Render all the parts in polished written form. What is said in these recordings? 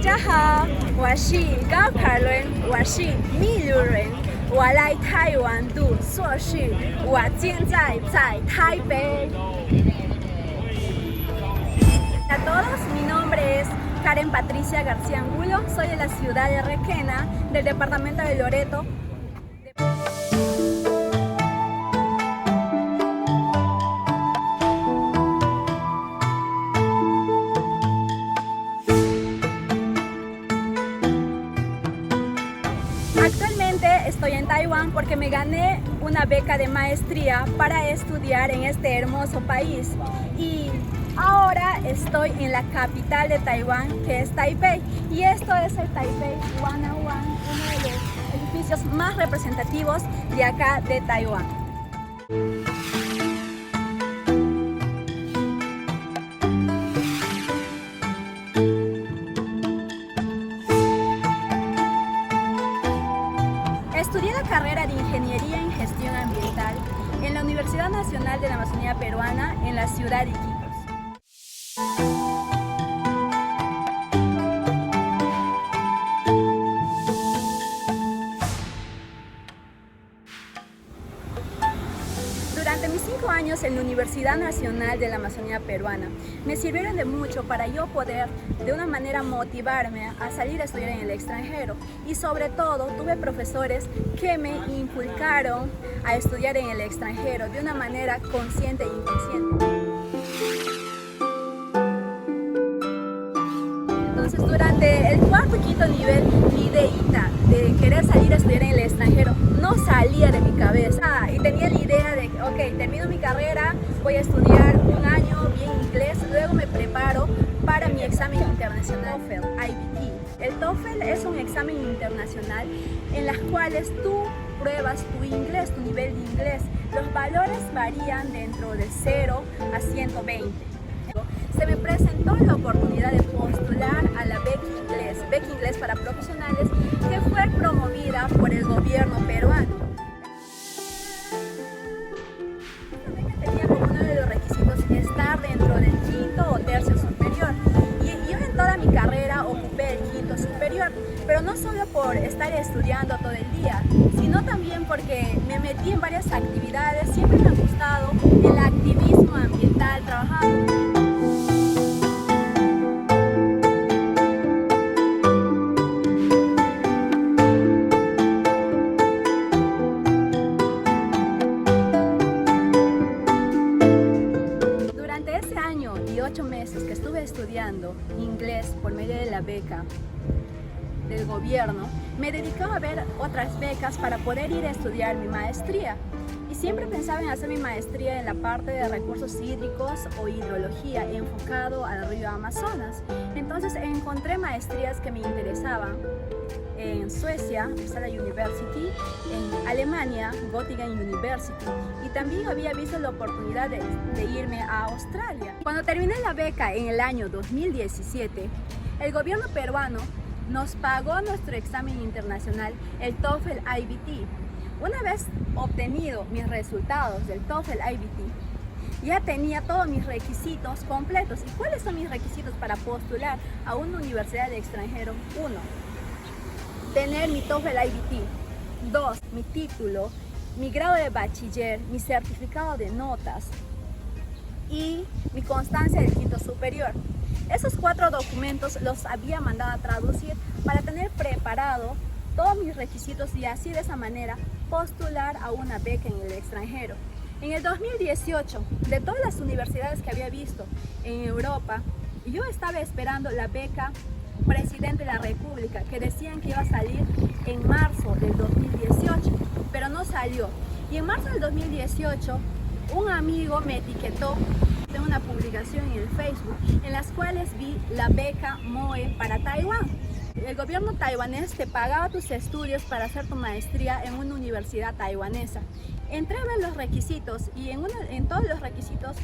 家好，我是高凯伦，我是秘鲁人，我来台湾读硕士，我现在在台北。Hola a todos, mi nombre es Karen Patricia García Angulo, soy de la ciudad de Requena, del departamento de Loreto. Actualmente estoy en Taiwán porque me gané una beca de maestría para estudiar en este hermoso país y ahora estoy en la capital de Taiwán, que es Taipei, y esto es el Taipei 101, uno de los edificios más representativos de acá de Taiwán. Estudié la carrera de Ingeniería en Gestión Ambiental en la Universidad Nacional de la Amazonía Peruana en la ciudad de Iquitos. Durante mis 5 años en la Universidad Nacional de la Amazonía Peruana me sirvieron de mucho para yo poder de una manera motivarme a salir a estudiar en el extranjero, y sobre todo tuve profesores que me inculcaron a estudiar en el extranjero de una manera consciente e inconsciente. Entonces durante el cuarto y quinto nivel mi ideita de querer salir a estudiar en el extranjero no salía de mi cabeza, y tenía la idea de ok, termino mi carrera, voy a estudiar un año bien inglés, luego me preparo para mi examen internacional TOEFL, IBT. El TOEFL es un examen internacional en las cuales tú pruebas tu inglés, tu nivel de inglés. Los valores varían dentro de 0 a 120. Se me presentó la oportunidad de postular a la beca inglés para profesionales, que fue promovida por el gobierno peruano. Esta beca tenía como uno de los requisitos estar dentro del quinto o tercio superior, y yo en toda mi carrera ocupé el quinto superior, pero no solo por estar estudiando todo el día, sino también porque me metí en varias actividades. Siempre me ha gustado el activismo ambiental, trabajando. Durante ese año y 8 meses que estuve estudiando inglés por medio de la beca del gobierno, me dedicaba a ver otras becas para poder ir a estudiar mi maestría. Y siempre pensaba en hacer mi maestría en la parte de recursos hídricos o hidrología, enfocado al río Amazonas. Entonces encontré maestrías que me interesaban en Suecia, Uppsala University, en Alemania, Göttingen University, y también había visto la oportunidad de irme a Australia. Cuando terminé la beca en el año 2017, el gobierno peruano nos pagó nuestro examen internacional, el TOEFL IBT. Una vez obtenido mis resultados del TOEFL IBT, ya tenía todos mis requisitos completos. ¿Y cuáles son mis requisitos para postular a una universidad de extranjero? 1. Tener mi TOEFL IBT. 2. Mi título, mi grado de bachiller, mi certificado de notas y mi constancia del quinto superior. Esos 4 documentos los había mandado a traducir para tener preparado todos mis requisitos y así de esa manera postular a una beca en el extranjero. En el 2018, de todas las universidades que había visto en Europa, yo estaba esperando la beca Presidente de la República, que decían que iba a salir en marzo del 2018, pero no salió. Y en marzo del 2018, un amigo me etiquetó de una publicación en el Facebook en las cuales vi la beca MOE para Taiwán. El gobierno taiwanés te pagaba tus estudios para hacer tu maestría en una universidad taiwanesa. Entré a ver los requisitos y en todos los requisitos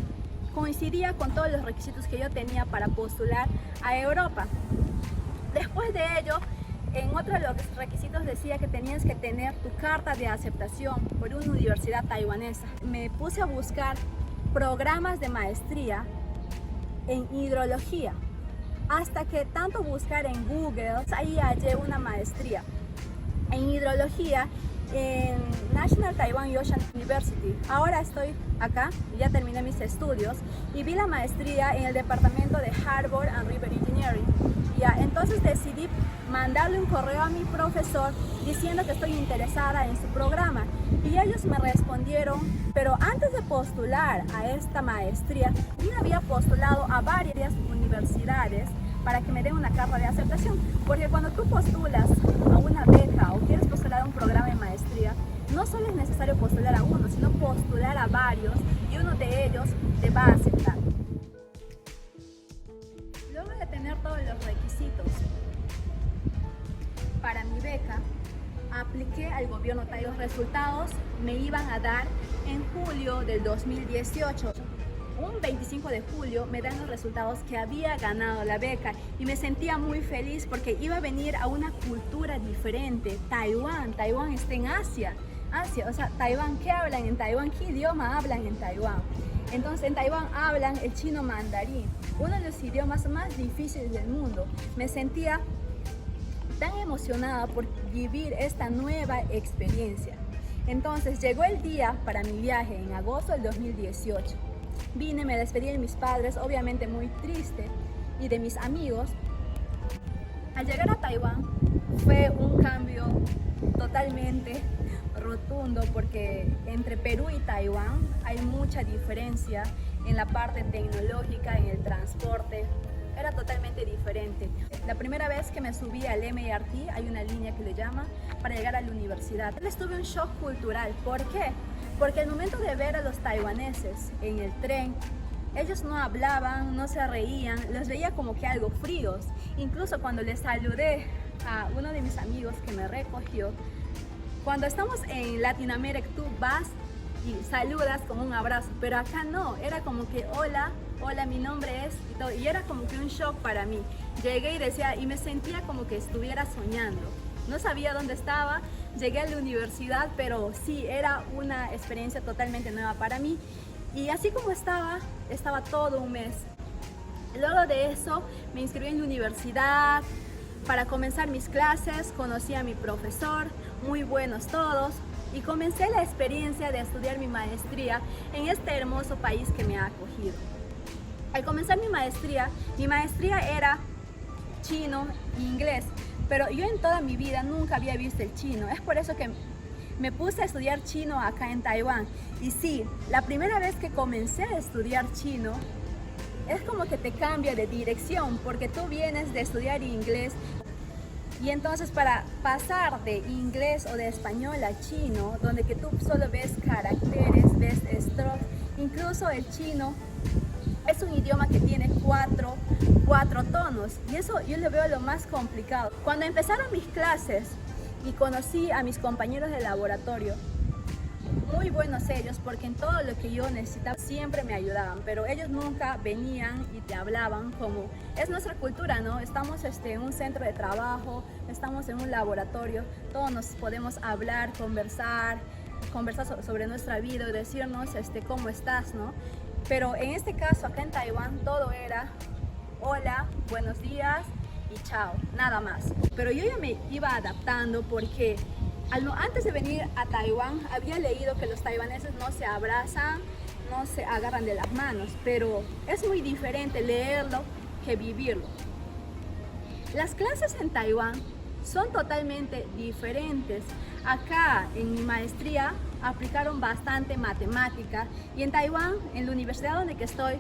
coincidía con todos los requisitos que yo tenía para postular a Europa. Después de ello, en otro de los requisitos decía que tenías que tener tu carta de aceptación por una universidad taiwanesa. Me puse a buscar programas de maestría en hidrología hasta que tanto buscar en Google, ahí hallé una maestría en hidrología en National Taiwan Ocean University. Ahora estoy acá, ya terminé mis estudios y vi la maestría en el departamento de Harbor and River Engineering. Ya, entonces decidí mandarle un correo a mi profesor diciendo que estoy interesada en su programa y ellos me respondieron, pero antes de postular a esta maestría, yo había postulado a varias universidades para que me den una carta de aceptación, porque cuando tú postulas a una beca o quieres postular a un programa de maestría, no solo es necesario postular a uno, sino postular a varios y uno de ellos te va a aceptar. Luego de tener todos los requisitos para mi beca, apliqué al gobierno taiwanés. Los resultados me iban a dar en julio del 2018. Un 25 de julio me dan los resultados que había ganado la beca y me sentía muy feliz porque iba a venir a una cultura diferente. Taiwán está en Asia, o sea, Taiwán, ¿qué hablan en Taiwán? ¿Qué idioma hablan en Taiwán? Entonces en Taiwán hablan el chino mandarín, uno de los idiomas más difíciles del mundo. Me sentía tan emocionada por vivir esta nueva experiencia. Entonces llegó el día para mi viaje en agosto del 2018. Vine, me despedí de mis padres, obviamente muy triste, y de mis amigos. Al llegar a Taiwán fue un cambio totalmente rotundo porque entre Perú y Taiwán hay mucha diferencia en la parte tecnológica, en el transporte. Era totalmente diferente. La primera vez que me subí al MRT, hay una línea que le llama, para llegar a la universidad. Tuve un shock cultural. ¿Por qué? Porque al momento de ver a los taiwaneses en el tren, ellos no hablaban, no se reían, los veía como que algo fríos. Incluso cuando les saludé a uno de mis amigos que me recogió, cuando estamos en Latinoamérica tú vas y saludas con un abrazo, pero acá no, era como que hola, mi nombre es, y todo, y era como que un shock para mí. Llegué y decía, y me sentía como que estuviera soñando. No sabía dónde estaba, llegué a la universidad, pero sí, era una experiencia totalmente nueva para mí. Y así como estaba todo un mes. Luego de eso me inscribí en la universidad. Para comenzar mis clases, conocí a mi profesor, muy buenos todos, y comencé la experiencia de estudiar mi maestría en este hermoso país que me ha acogido. Al comenzar mi maestría era chino e inglés, pero yo en toda mi vida nunca había visto el chino. Es por eso que me puse a estudiar chino acá en Taiwán. Y sí, la primera vez que comencé a estudiar chino, es como que te cambia de dirección, porque tú vienes de estudiar inglés y entonces para pasar de inglés o de español a chino, donde que tú solo ves caracteres, ves strokes, incluso el chino es un idioma que tiene cuatro tonos y eso yo lo veo lo más complicado. Cuando empezaron mis clases y conocí a mis compañeros de laboratorio, muy buenos ellos, porque en todo lo que yo necesitaba siempre me ayudaban, pero ellos nunca venían y te hablaban como es nuestra cultura, ¿no? Estamos en un centro de trabajo, estamos en un laboratorio, todos nos podemos hablar, conversar sobre nuestra vida, decirnos cómo estás, ¿no? Pero en este caso, acá en Taiwán, todo era hola, buenos días y chao, nada más. Pero yo ya me iba adaptando porque antes de venir a Taiwán había leído que los taiwaneses no se abrazan, no se agarran de las manos, pero es muy diferente leerlo que vivirlo. Las clases en Taiwán son totalmente diferentes. Acá en mi maestría aplicaron bastante matemática y en Taiwán, en la universidad donde que estoy,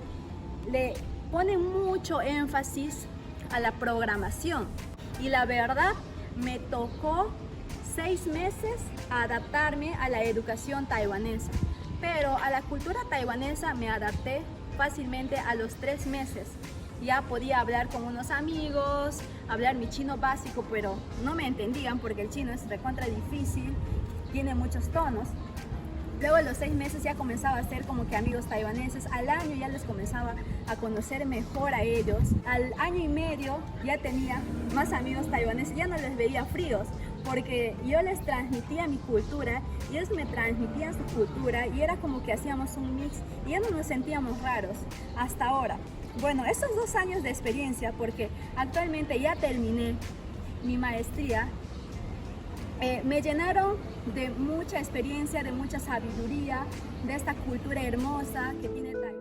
le ponen mucho énfasis a la programación. Y la verdad, me tocó 6 meses a adaptarme a la educación taiwanesa, pero a la cultura taiwanesa me adapté fácilmente a los 3 meses. Ya podía hablar con unos amigos, hablar mi chino básico, pero no me entendían porque el chino es recontra difícil, tiene muchos tonos. Luego de los 6 meses ya comenzaba a ser como que amigos taiwaneses. Al año ya les comenzaba a conocer mejor a ellos. Al año y medio ya tenía más amigos taiwaneses, ya no les veía fríos, porque yo les transmitía mi cultura y ellos me transmitían su cultura y era como que hacíamos un mix y ya no nos sentíamos raros hasta ahora. Bueno, estos 2 años de experiencia, porque actualmente ya terminé mi maestría, me llenaron de mucha experiencia, de mucha sabiduría, de esta cultura hermosa que tiene Taiwán.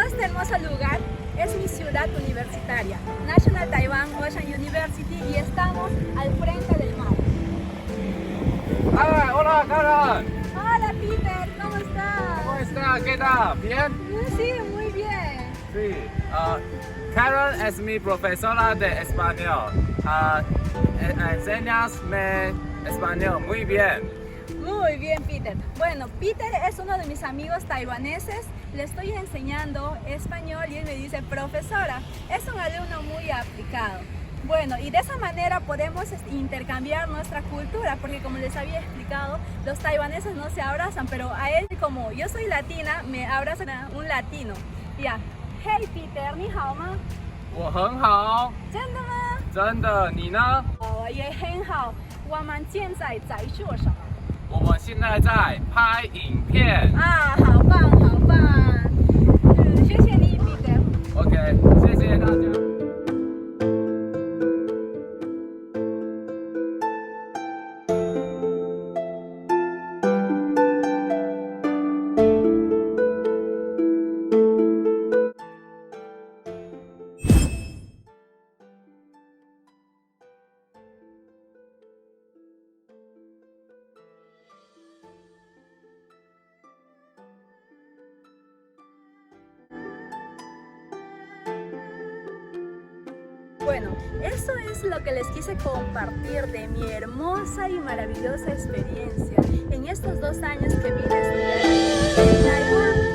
Este hermoso lugar es mi ciudad universitaria, National Taiwan Ocean University, y estamos al frente del mar. Ah, hola, Karen. Hola, Peter, ¿cómo estás? ¿Cómo está? ¿Qué tal? ¿Bien? Sí, muy bien. Sí. Karen es mi profesora de español. Enséñame español muy bien. Muy bien, Peter. Bueno, Peter es uno de mis amigos taiwaneses. Le estoy enseñando español y él me dice, profesora, es un alumno muy aplicado. Bueno, y de esa manera podemos intercambiar nuestra cultura, porque como les había explicado, los taiwaneses no se abrazan, pero a él, como yo soy latina, me abrazan a un latino. Ya. Hey, Peter, ¿ni hao ma? 我很好，真的吗？真的。你呢？我也很好。我们现在在做什么？我们现在在拍影片。啊，好棒，好棒！谢谢你，彼得。OK， 谢谢大家。Bueno, eso es lo que les quise compartir de mi hermosa y maravillosa experiencia en estos 2 años que vine a estudiar en Taiwán.